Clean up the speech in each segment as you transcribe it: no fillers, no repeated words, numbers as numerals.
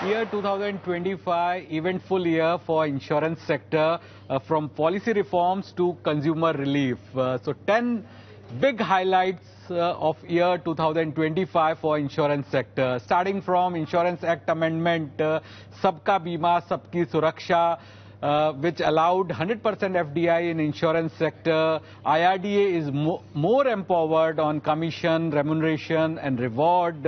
Year 2025, eventful year for insurance sector, from policy reforms to consumer relief. So 10 big highlights of year 2025 for insurance sector, starting from Insurance Act Amendment, Sabka Bima, Sabki Suraksha, which allowed 100% FDI in insurance sector. IRDA is more empowered on commission, remuneration and reward.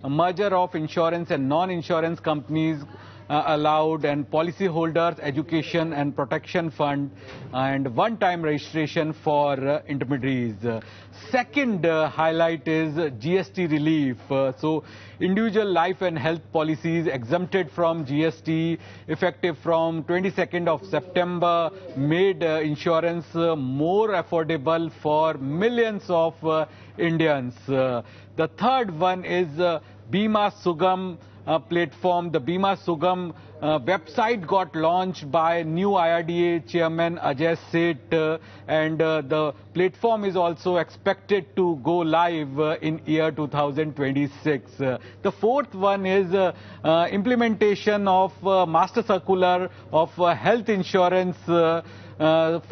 A merger of insurance and non-insurance companies allowed, and policyholders education and protection fund, and one-time registration for intermediaries. Second highlight is GST relief. So individual life and health policies exempted from GST effective from 22nd of September made insurance more affordable for millions of Indians. The third one is Bima Sugam platform. The Bima Sugam website got launched by new IRDA chairman Ajay Seth, and the platform is also expected to go live in year 2026. The fourth one is implementation of Master Circular of health insurance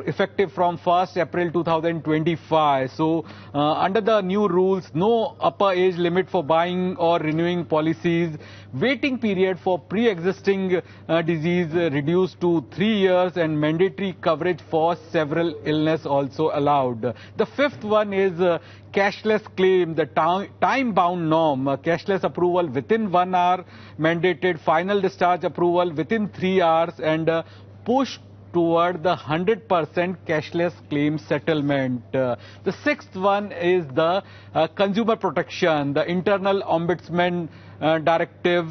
effective from 1st April 2025. So under the new rules, no upper age limit for buying or renewing policies. Waiting period for pre-existing disease reduced to 3 years, and mandatory coverage for several illness also allowed. The fifth one is cashless claim, the time-bound norm, cashless approval within 1 hour, mandated final discharge approval within 3 hours, and push toward the 100% cashless claim settlement. The sixth one is the consumer protection, the internal ombudsman directive,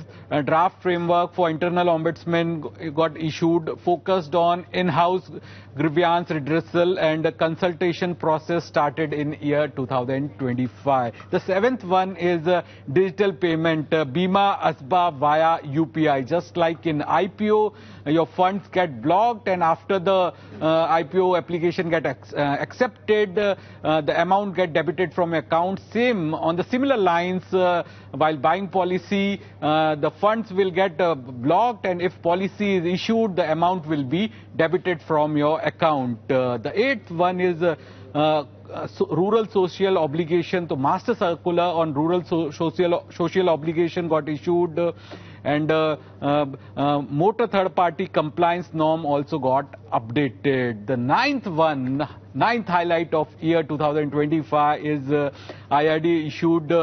draft framework for internal ombudsman got issued, focused on in-house grievance redressal, and the consultation process started in year 2025. The seventh one is digital payment, Bima Asba via UPI. Just like in IPO, your funds get blocked, and after the IPO application get accepted, the amount get debited from your account. Same on the similar lines, while buying policy, the funds will get blocked, and if policy is issued, the amount will be debited from your account. The eighth one is rural social obligation. So Master Circular on rural social obligation got issued, and motor third party compliance norm also got updated. The ninth highlight of year 2025 is IRDA issued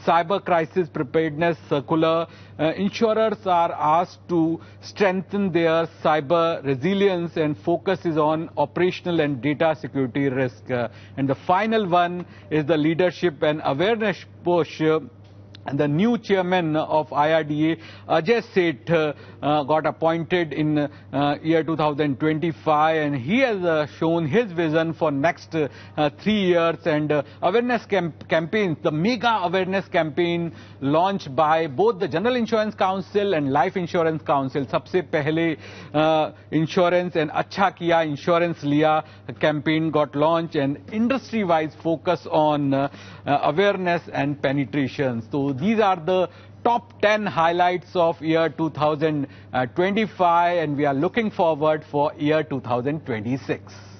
cyber crisis preparedness circular. Insurers are asked to strengthen their cyber resilience, and focus is on operational and data security risk. And the final one is the leadership and awareness push. And the new chairman of IRDA, Ajay Seth, got appointed in year 2025, and he has shown his vision for next 3 years. And awareness campaigns, the mega awareness campaign launched by both the General Insurance Council and Life Insurance Council. Sabse pehle insurance and Acha Kiya Insurance Liya campaign got launched, and industry-wise focus on awareness and penetration. So these are the top 10 highlights of year 2025, and we are looking forward for year 2026.